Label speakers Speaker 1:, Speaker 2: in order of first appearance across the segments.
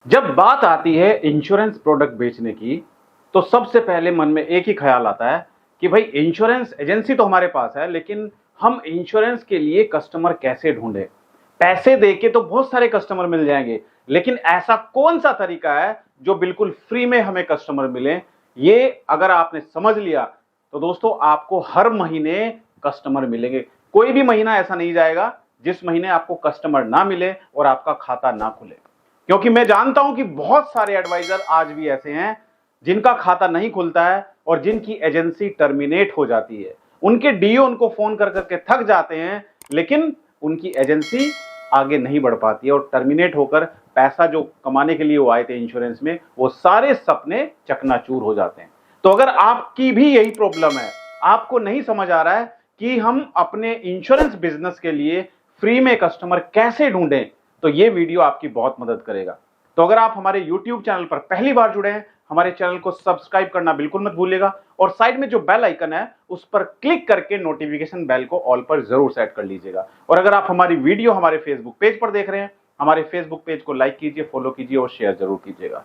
Speaker 1: जब बात आती है इंश्योरेंस प्रोडक्ट बेचने की, तो सबसे पहले मन में एक ही ख्याल आता है कि भाई इंश्योरेंस एजेंसी तो हमारे पास है, लेकिन हम इंश्योरेंस के लिए कस्टमर कैसे ढूंढें? पैसे देके तो बहुत सारे कस्टमर मिल जाएंगे, लेकिन ऐसा कौन सा तरीका है जो बिल्कुल फ्री में हमें कस्टमर मिले? ये अगर आपने समझ लिया, तो दोस्तों आपको हर महीने कस्टमर मिलेंगे। कोई भी महीना ऐसा नहीं जाएगा जिस महीने आपको कस्टमर ना मिले और आपका खाता ना खुले। क्योंकि मैं जानता हूं कि बहुत सारे एडवाइजर आज भी ऐसे हैं जिनका खाता नहीं खुलता है और जिनकी एजेंसी टर्मिनेट हो जाती है। उनके डीओ उनको फोन कर करके थक जाते हैं, लेकिन उनकी एजेंसी आगे नहीं बढ़ पाती है और टर्मिनेट होकर पैसा जो कमाने के लिए वो आए थे इंश्योरेंस में, वो सारे सपने चकनाचूर हो जाते हैं। तो अगर आपकी भी यही प्रॉब्लम है, आपको नहीं समझ आ रहा है कि हम अपने इंश्योरेंस बिजनेस के लिए फ्री में कस्टमर कैसे ढूंढें, तो ये वीडियो आपकी बहुत मदद करेगा। तो अगर आप हमारे YouTube चैनल पर पहली बार जुड़े हैं, हमारे चैनल को सब्सक्राइब करना बिल्कुल मत भूलिएगा और साइड में जो बेल आइकन है उस पर क्लिक करके नोटिफिकेशन बेल को ऑल पर जरूर सेट कर लीजिएगा। और अगर आप हमारी वीडियो हमारे फेसबुक पेज पर देख रहे हैं, हमारे फेसबुक पेज को लाइक कीजिए, फॉलो कीजिए और शेयर जरूर कीजिएगा।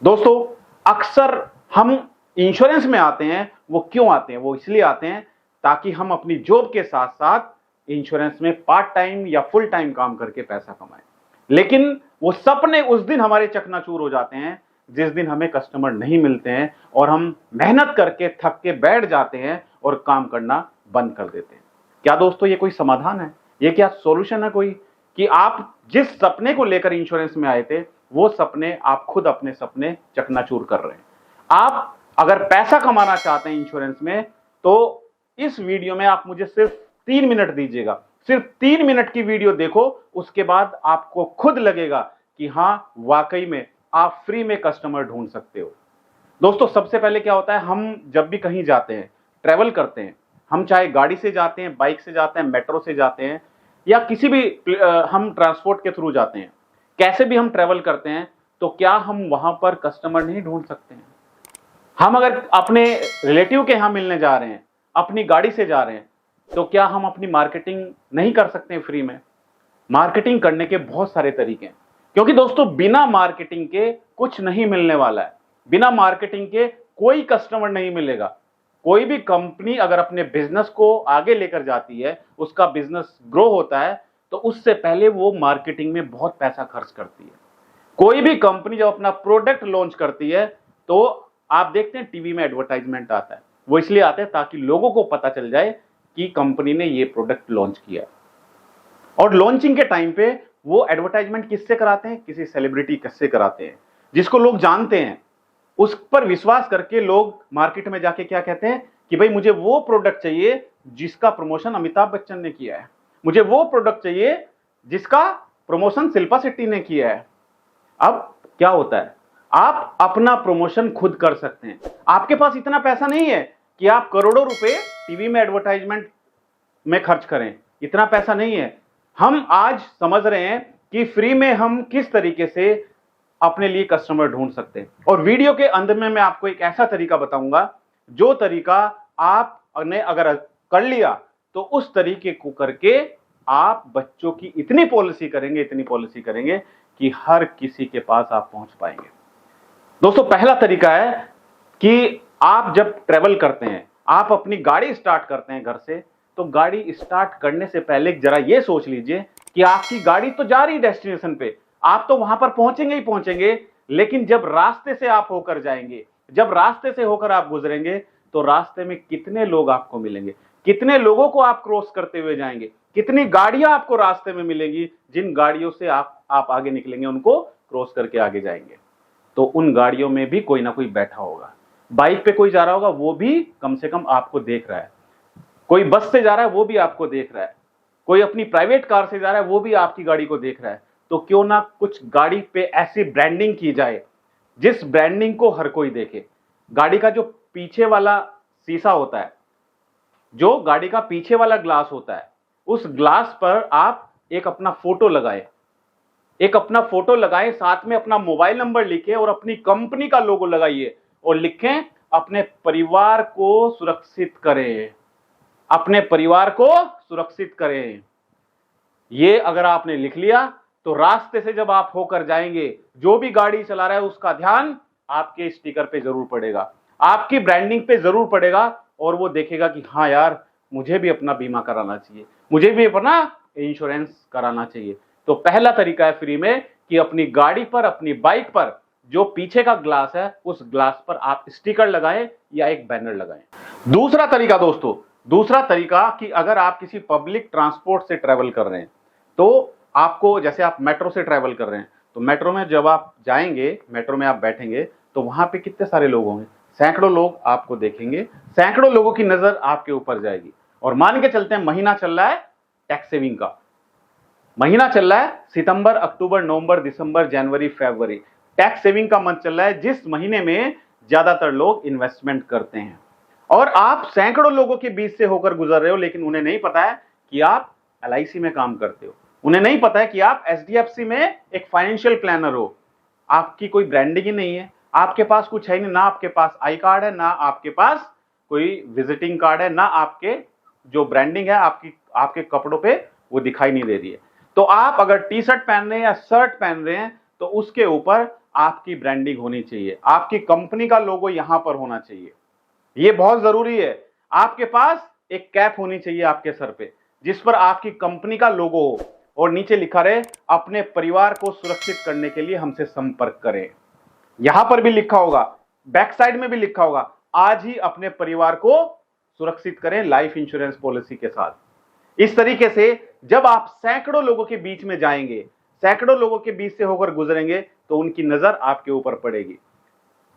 Speaker 1: दोस्तों, अक्सर हम इंश्योरेंस में आते हैं, वो क्यों आते हैं? वो इसलिए आते हैं ताकि हम अपनी जॉब के साथ साथ इंश्योरेंस में पार्ट टाइम या फुल टाइम काम करके पैसा कमाएं। लेकिन वो सपने उस दिन हमारे चकनाचूर हो जाते हैं जिस दिन हमें कस्टमर नहीं मिलते हैं और हम मेहनत करके थक के बैठ जाते हैं और काम करना बंद कर देते हैं। क्या दोस्तों ये कोई समाधान है? ये क्या सॉल्यूशन है कोई, कि आप जिस सपने को लेकर इंश्योरेंस में आए थे, वो सपने आप खुद अपने सपने चकनाचूर कर रहे हैं? आप अगर पैसा कमाना चाहते हैं इंश्योरेंस में, तो इस वीडियो में आप मुझे सिर्फ 3 मिनट दीजिएगा। सिर्फ 3 मिनट की वीडियो देखो, उसके बाद आपको खुद लगेगा कि हां, वाकई में आप फ्री में कस्टमर ढूंढ सकते हो। दोस्तों, सबसे पहले क्या होता है, हम जब भी कहीं जाते हैं, ट्रेवल करते हैं, हम चाहे गाड़ी से जाते हैं, बाइक से जाते हैं, मेट्रो से जाते हैं या किसी भी हम ट्रांसपोर्ट के थ्रू जाते हैं, कैसे भी हम ट्रेवल करते हैं, तो क्या हम वहां पर कस्टमर नहीं ढूंढ सकते हैं? हम अगर अपने रिलेटिव के यहां मिलने जा रहे हैं, अपनी गाड़ी से जा रहे हैं, तो क्या हम अपनी मार्केटिंग नहीं कर सकते हैं फ्री में? मार्केटिंग करने के बहुत सारे तरीके हैं, क्योंकि दोस्तों बिना मार्केटिंग के कुछ नहीं मिलने वाला है। बिना मार्केटिंग के कोई कस्टमर नहीं मिलेगा। कोई भी कंपनी अगर अपने बिजनेस को आगे लेकर जाती है, उसका बिजनेस ग्रो होता है, तो उससे पहले वो मार्केटिंग में बहुत पैसा खर्च करती है। कोई भी कंपनी जब अपना प्रोडक्ट लॉन्च करती है, तो आप देखते हैं टीवी में एडवर्टाइजमेंट आता है। वो इसलिए आता है ताकि लोगों को पता चल जाए कि कंपनी ने ये प्रोडक्ट लॉन्च किया है। और लॉन्चिंग के टाइम पे वो एडवर्टाइजमेंट किससे कराते हैं? किसी सेलिब्रिटी से कराते हैं, जिसको लोग जानते हैं। उस पर विश्वास करके लोग मार्केट में जाके क्या कहते हैं कि भाई मुझे वो प्रोडक्ट चाहिए जिसका प्रमोशन अमिताभ बच्चन ने किया है, मुझे वो प्रोडक्ट चाहिए जिसका प्रमोशन शिल्पा शेट्टी ने किया है। अब क्या होता है, आप अपना प्रमोशन खुद कर सकते हैं। आपके पास इतना पैसा नहीं है कि आप करोड़ों रुपए टीवी में एडवर्टाइजमेंट में खर्च करें, इतना पैसा नहीं है। हम आज समझ रहे हैं कि फ्री में हम किस तरीके से अपने लिए कस्टमर ढूंढ सकते हैं। और वीडियो के अंत में मैं आपको एक ऐसा तरीका बताऊंगा, जो तरीका आपने अगर कर लिया, तो उस तरीके को करके आप बच्चों की इतनी पॉलिसी करेंगे, इतनी पॉलिसी करेंगे कि हर किसी के पास आप पहुंच पाएंगे। दोस्तों, पहला तरीका है कि आप जब ट्रेवल करते हैं, आप अपनी गाड़ी स्टार्ट करते हैं घर से, तो गाड़ी स्टार्ट करने से पहले जरा ये सोच लीजिए कि आपकी गाड़ी तो जा रही डेस्टिनेशन पे, आप तो वहां पर पहुंचेंगे ही पहुंचेंगे, लेकिन जब रास्ते से आप होकर जाएंगे, जब रास्ते से होकर आप गुजरेंगे, तो रास्ते में कितने लोग आपको मिलेंगे, कितने लोगों को आप क्रॉस करते हुए जाएंगे, कितनी गाड़ियां आपको रास्ते में मिलेंगी, जिन गाड़ियों से आप आगे निकलेंगे, उनको क्रॉस करके आगे जाएंगे। तो उन गाड़ियों में भी कोई ना कोई बैठा होगा। बाइक पे कोई जा रहा होगा, वो भी कम से कम आपको देख रहा है। कोई बस से जा रहा है, वो भी आपको देख रहा है। कोई अपनी प्राइवेट कार से जा रहा है, वो भी आपकी गाड़ी को देख रहा है। तो क्यों ना कुछ गाड़ी पे ऐसी ब्रांडिंग की जाए जिस ब्रांडिंग को हर कोई देखे। गाड़ी का जो पीछे वाला शीशा होता है, जो गाड़ी का पीछे वाला ग्लास होता है, उस ग्लास पर आप एक अपना फोटो लगाए, साथ में अपना मोबाइल नंबर लिखे और अपनी कंपनी का लोगो लगाइए और लिखें, अपने परिवार को सुरक्षित करें, अपने परिवार को सुरक्षित करें। ये अगर आपने लिख लिया, तो रास्ते से जब आप होकर जाएंगे, जो भी गाड़ी चला रहा है उसका ध्यान आपके स्टिकर पे जरूर पड़ेगा, आपकी ब्रांडिंग पे जरूर पड़ेगा, और वो देखेगा कि हाँ यार, मुझे भी अपना बीमा कराना चाहिए, मुझे भी अपना इंश्योरेंस कराना चाहिए। तो पहला तरीका है फ्री में कि अपनी गाड़ी पर, अपनी बाइक पर जो पीछे का ग्लास है, उस ग्लास पर आप स्टिकर लगाएं या एक बैनर लगाएं। दूसरा तरीका दोस्तों, दूसरा तरीका कि अगर आप किसी पब्लिक ट्रांसपोर्ट से ट्रेवल कर रहे हैं, तो आपको, जैसे आप मेट्रो से ट्रेवल कर रहे हैं, तो मेट्रो में जब आप जाएंगे, मेट्रो में आप बैठेंगे, तो वहां पे कितने सारे लोग होंगे, सैकड़ों लोग आपको देखेंगे, सैकड़ों लोगों की नजर आपके ऊपर जाएगी। और मान के चलते हैं महीना चल रहा है टैक्स सेविंग का, महीना चल रहा है सितंबर, अक्टूबर, नवंबर, दिसंबर, जनवरी, फरवरी, टैक्स सेविंग का मंथ चल रहा है, जिस महीने में ज्यादातर लोग इन्वेस्टमेंट करते हैं। और आप सैकड़ों लोगों के बीच से होकर गुजर रहे हो, लेकिन उन्हें नहीं पता है कि आप LIC में काम करते हो, उन्हें नहीं पता है कि आप HDFC में एक फाइनेंशियल प्लानर हो। आपकी कोई ब्रांडिंग ही नहीं है, आपके पास कुछ है नहीं, ना आपके पास आई कार्ड है, ना आपके पास कोई विजिटिंग कार्ड है, ना आपके जो ब्रांडिंग है आपके कपड़ों पे वो दिखाई नहीं दे रही है। तो आप अगर टी शर्ट पहन रहे हैं या शर्ट पहन रहे हैं, तो उसके ऊपर आपकी ब्रांडिंग होनी चाहिए, आपकी कंपनी का लोगो यहां पर होना चाहिए, ये बहुत जरूरी है। आपके पास एक कैप होनी चाहिए आपके सर पे, जिस पर आपकी कंपनी का लोगो हो और नीचे लिखा रहे, अपने परिवार को सुरक्षित करने के लिए हमसे संपर्क करें। यहां पर भी लिखा होगा, बैक साइड में भी लिखा होगा, आज ही अपने परिवार को सुरक्षित करें लाइफ इंश्योरेंस पॉलिसी के साथ। इस तरीके से जब आप सैकड़ों लोगों के बीच में जाएंगे, सैकड़ों लोगों के बीच से होकर गुजरेंगे, तो उनकी नजर आपके ऊपर पड़ेगी,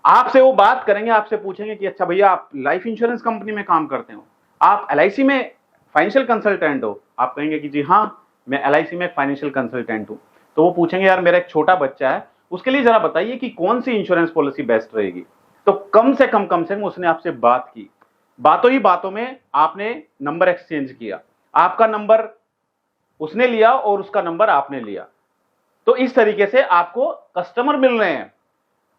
Speaker 1: आपसे वो बात करेंगे, आपसे पूछेंगे कि अच्छा भैया, आप लाइफ इंश्योरेंस कंपनी में काम करते हो, आप LIC में फाइनेंशियल कंसल्टेंट हो? आप कहेंगे कि जी हाँ, मैं LIC में फाइनेंशियल कंसल्टेंट हूं। तो वो पूछेंगे, यार मेरा एक छोटा बच्चा है, उसके लिए जरा बताइए कि कौन सी इंश्योरेंस पॉलिसी बेस्ट रहेगी। तो कम से कम उसने आपसे बात की, बातों ही बातों में आपने नंबर एक्सचेंज किया, आपका नंबर उसने लिया और उसका नंबर आपने लिया। तो इस तरीके से आपको कस्टमर मिल रहे हैं।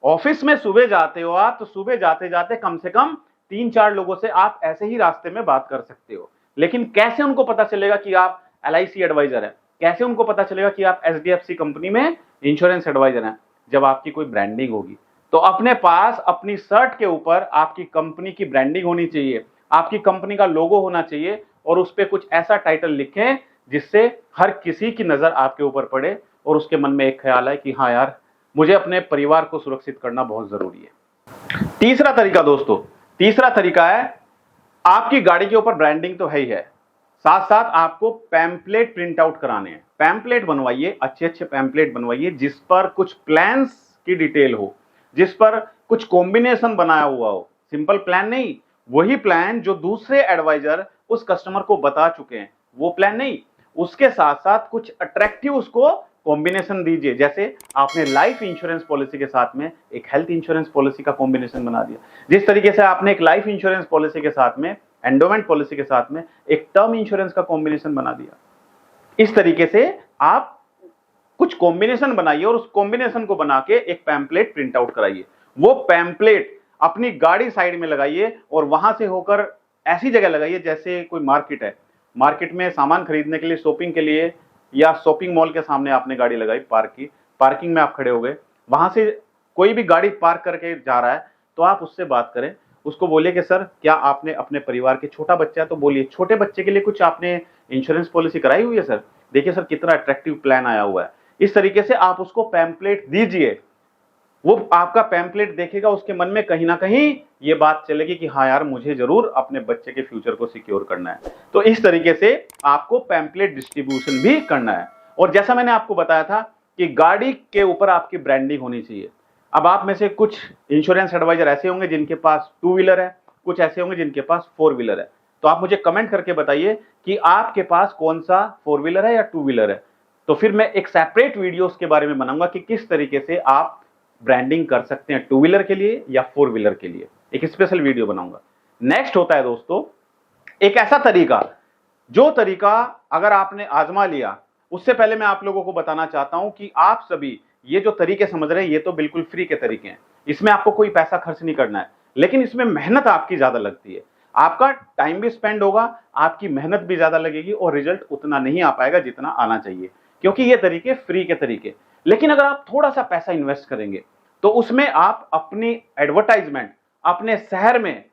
Speaker 1: ऑफिस में सुबह जाते हो आप, तो सुबह जाते जाते कम से कम 3-4 लोगों से आप ऐसे ही रास्ते में बात कर सकते हो। लेकिन कैसे उनको पता चलेगा कि आप LIC एडवाइजर है, कैसे उनको पता चलेगा कि आप HDFC कंपनी में इंश्योरेंस एडवाइजर हैं? जब आपकी कोई ब्रांडिंग होगी। तो अपने पास अपनी शर्ट के ऊपर आपकी कंपनी की ब्रांडिंग होनी चाहिए, आपकी कंपनी का लोगो होना चाहिए, और उस पर कुछ ऐसा टाइटल लिखें जिससे हर किसी की नजर आपके ऊपर पड़े और उसके मन में एक ख्याल है कि हाँ यार, मुझे अपने परिवार को सुरक्षित करना बहुत जरूरी है। तीसरा तरीका दोस्तों, तीसरा तरीका है, आपकी गाड़ी के ऊपर ब्रांडिंग तो है ही है, साथ साथ आपको पैम्पलेट प्रिंट आउट कराने हैं। पैम्पलेट बनवाइए, अच्छे अच्छे पैम्पलेट बनवाइए, जिस पर कुछ प्लान्स की डिटेल हो, जिस पर कुछ कॉम्बिनेशन बनाया हुआ हो। सिंपल प्लान नहीं, वही प्लान जो दूसरे एडवाइजर उस कस्टमर को बता चुके हैं, वो प्लान नहीं, उसके साथ साथ कुछ अट्रैक्टिव उसको कॉम्बिनेशन दीजिए। जैसे आपने लाइफ इंश्योरेंस पॉलिसी के साथ में एक हेल्थ इंश्योरेंस पॉलिसी का कॉम्बिनेशन बना दिया, जिस तरीके से आपने एक लाइफ इंश्योरेंस पॉलिसी के साथ में, एंडोमेंट पॉलिसी के साथ में एक टर्म इंश्योरेंस का कॉम्बिनेशन बना दिया। इस तरीके से आप कुछ कॉम्बिनेशन बनाइए और उस कॉम्बिनेशन को बना के एक पैम्पलेट प्रिंट आउट कराइए। वो पैम्पलेट अपनी गाड़ी साइड में लगाइए और वहां से होकर ऐसी जगह लगाइए जैसे कोई मार्केट है, मार्केट में सामान खरीदने के लिए, शॉपिंग के लिए, या शॉपिंग मॉल के सामने आपने गाड़ी लगाई, पार्किंग में आप खड़े हो गए, वहां से कोई भी गाड़ी पार्क करके जा रहा है, तो आप उससे बात करें, उसको बोलिए कि सर, क्या आपने अपने परिवार के, छोटा बच्चा है तो बोलिए छोटे बच्चे के लिए कुछ आपने इंश्योरेंस पॉलिसी कराई हुई है सर, देखिए सर कितना अट्रैक्टिव प्लान आया हुआ है। इस तरीके से आप उसको पैम्पलेट दीजिए, वो आपका पैम्पलेट देखेगा, उसके मन में कहीं ना कहीं ये बात चलेगी कि हाँ यार, मुझे जरूर अपने बच्चे के फ्यूचर को सिक्योर करना है। तो इस तरीके से आपको पैम्पलेट डिस्ट्रीब्यूशन भी करना है। और जैसा मैंने आपको बताया था कि गाड़ी के ऊपर आपकी ब्रांडिंग होनी चाहिए। अब आप में से कुछ इंश्योरेंस एडवाइजर ऐसे होंगे जिनके पास 2 व्हीलर है, कुछ ऐसे होंगे जिनके पास 4 व्हीलर है। तो आप मुझे कमेंट करके बताइए कि आपके पास कौन सा 4 व्हीलर है या 2 व्हीलर है। तो फिर मैं एक सेपरेट वीडियो उसके बारे में बनाऊंगा कि किस तरीके से आप ब्रांडिंग कर सकते हैं 2 व्हीलर के लिए या 4 व्हीलर के लिए, एक स्पेशल वीडियो बनाऊंगा। नेक्स्ट होता है दोस्तों एक ऐसा तरीका, जो तरीका अगर आपने आजमा लिया, उससे पहले मैं आप लोगों को बताना चाहता हूं कि आप सभी ये जो तरीके समझ रहे हैं, ये तो बिल्कुल फ्री के तरीके हैं, इसमें आपको कोई पैसा खर्च नहीं करना है, लेकिन इसमें मेहनत आपकी ज्यादा लगती है, आपका टाइम भी स्पेंड होगा, आपकी मेहनत भी ज्यादा लगेगी और रिजल्ट उतना नहीं आ पाएगा जितना आना चाहिए। क्योंकि ये तरीके फ्री के तरीके। लेकिन अगर आप थोड़ा सा पैसा इन्वेस्ट करेंगे तो उसमें आप अपनी एडवर्टाइजमेंट अपने शहर में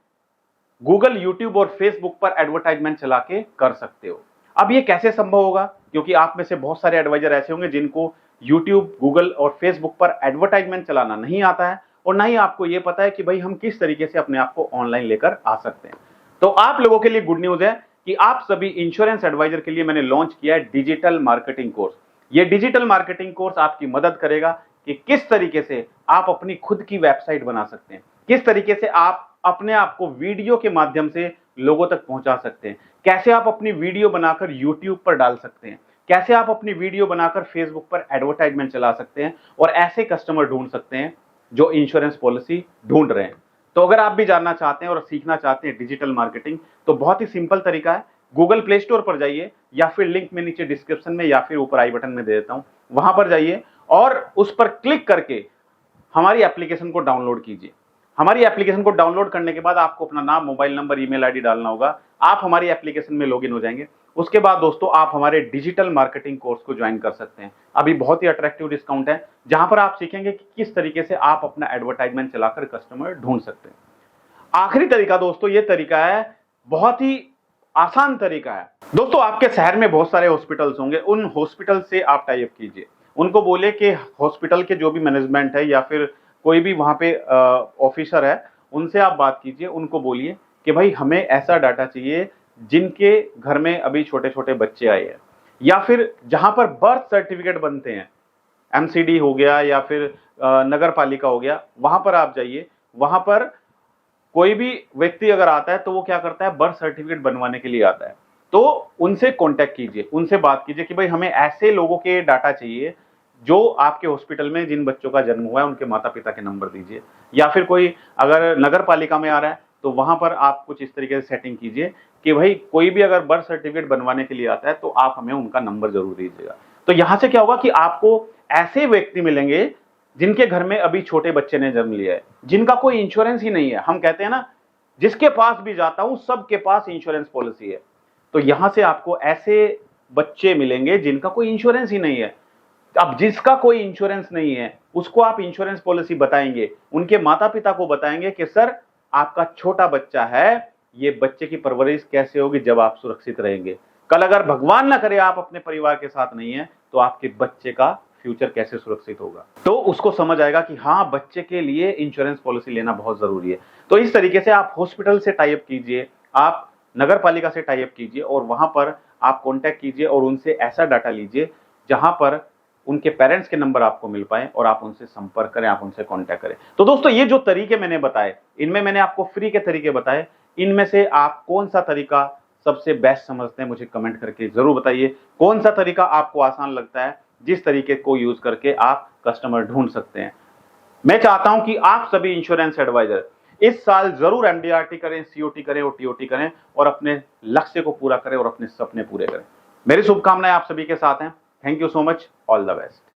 Speaker 1: गूगल, यूट्यूब और फेसबुक पर एडवर्टाइजमेंट चला के कर सकते हो। अब ये कैसे संभव होगा? क्योंकि आप में से बहुत सारे एडवाइजर ऐसे होंगे जिनको यूट्यूब, गूगल और फेसबुक पर एडवर्टाइजमेंट चलाना नहीं आता है और ना ही आपको ये पता है कि भाई हम किस तरीके से अपने आप को ऑनलाइन लेकर आ सकते हैं। तो आप लोगों के लिए गुड न्यूज है कि आप सभी इंश्योरेंस एडवाइजर के लिए मैंने लॉन्च किया है डिजिटल मार्केटिंग कोर्स। ये डिजिटल मार्केटिंग कोर्स आपकी मदद करेगा कि किस तरीके से आप अपनी खुद की वेबसाइट बना सकते हैं, किस तरीके से आप अपने आप को वीडियो के माध्यम से लोगों तक पहुंचा सकते हैं, कैसे आप अपनी वीडियो बनाकर यूट्यूब पर डाल सकते हैं, कैसे आप अपनी वीडियो बनाकर फेसबुक पर एडवर्टाइजमेंट चला सकते हैं और ऐसे कस्टमर ढूंढ सकते हैं जो इंश्योरेंस पॉलिसी ढूंढ रहे हैं। तो अगर आप भी जानना चाहते हैं और सीखना चाहते हैं डिजिटल मार्केटिंग, तो बहुत ही सिंपल तरीका है। गूगल प्ले स्टोर पर जाइए या फिर लिंक में नीचे डिस्क्रिप्शन में या फिर ऊपर आई बटन में दे देता हूं, वहां पर जाइए और उस पर क्लिक करके हमारी एप्लीकेशन को डाउनलोड कीजिए। हमारी एप्लीकेशन को डाउनलोड करने के बाद आपको अपना नाम, मोबाइल नंबर, ईमेल आईडी डालना होगा। आप हमारी एप्लीकेशन में लॉगिन हो जाएंगे। उसके बाद दोस्तों आप हमारे डिजिटल मार्केटिंग कोर्स को ज्वाइन कर सकते हैं। अभी बहुत ही अट्रैक्टिव डिस्काउंट है जहां पर आप सीखेंगे कि किस तरीके से आप अपना एडवर्टाइजमेंट चलाकर कस्टमर ढूंढ सकते हैं। आखिरी तरीका दोस्तों, ये तरीका है बहुत ही आसान तरीका है। दोस्तों आपके शहर में बहुत सारे हॉस्पिटल्स होंगे, उन हॉस्पिटल से आप टाई अप कीजिए। उनको बोले कि हॉस्पिटल के जो भी मैनेजमेंट है या फिर कोई भी वहां पे ऑफिसर है, उनसे आप बात कीजिए। उनको बोलिए कि भाई हमें ऐसा डाटा चाहिए जिनके घर में अभी छोटे छोटे बच्चे आए हैं या फिर जहां पर बर्थ सर्टिफिकेट बनते हैं, एमसीडी हो गया या फिर नगर पालिका हो गया, वहां पर आप जाइए। वहां पर कोई भी व्यक्ति अगर आता है तो वो क्या करता है, बर्थ सर्टिफिकेट बनवाने के लिए आता है। तो उनसे कांटेक्ट कीजिए, उनसे बात कीजिए कि भाई हमें ऐसे लोगों के डाटा चाहिए जो आपके हॉस्पिटल में जिन बच्चों का जन्म हुआ है उनके माता पिता के नंबर दीजिए। या फिर कोई अगर नगर पालिका में आ रहा है तो वहां पर आप कुछ इस तरीके से सेटिंग कीजिए कि भाई कोई भी अगर बर्थ सर्टिफिकेट बनवाने के लिए आता है तो आप हमें उनका नंबर जरूर दीजिएगा। तो यहां से क्या होगा कि आपको ऐसे व्यक्ति मिलेंगे जिनके घर में अभी छोटे बच्चे ने जन्म लिया है, जिनका कोई इंश्योरेंस ही नहीं है। हम कहते हैं ना, जिसके पास भी जाता हूं सबके पास इंश्योरेंस पॉलिसी है। तो यहां से आपको ऐसे बच्चे मिलेंगे जिनका कोई इंश्योरेंस ही नहीं है। अब जिसका कोई इंश्योरेंस नहीं है उसको आप इंश्योरेंस पॉलिसी बताएंगे, उनके माता पिता को बताएंगे कि सर आपका छोटा बच्चा है, ये बच्चे की परवरिश कैसे होगी जब आप सुरक्षित रहेंगे। कल अगर भगवान ना करे आप अपने परिवार के साथ नहीं है तो आपके बच्चे का फ्यूचर कैसे सुरक्षित होगा। तो उसको समझ आएगा कि हाँ, बच्चे के लिए इंश्योरेंस पॉलिसी लेना बहुत जरूरी है। तो इस तरीके से आप हॉस्पिटल से टाई अप कीजिए, आप नगर पालिका से टाई अप कीजिए और वहां पर आप कांटेक्ट कीजिए और उनसे ऐसा डाटा लीजिए जहां पर उनके पेरेंट्स के नंबर आपको मिल पाए और आप उनसे संपर्क करें, आप उनसे कांटेक्ट करें। तो दोस्तों ये जो तरीके मैंने बताए, इनमें मैंने आपको फ्री के तरीके बताए, इनमें से आप कौन सा तरीका सबसे बेस्ट समझते हैं मुझे कमेंट करके जरूर बताइए। कौन सा तरीका आपको आसान लगता है जिस तरीके को यूज करके आप कस्टमर ढूंढ सकते हैं। मैं चाहता हूं कि आप सभी इंश्योरेंस एडवाइजर इस साल जरूर एमडीआरटी करें, सीओटी करें और टीओटी करें और अपने लक्ष्य को पूरा करें और अपने सपने पूरे करें। मेरी शुभकामनाएं आप सभी के साथ हैं। Thank you so much, all the best.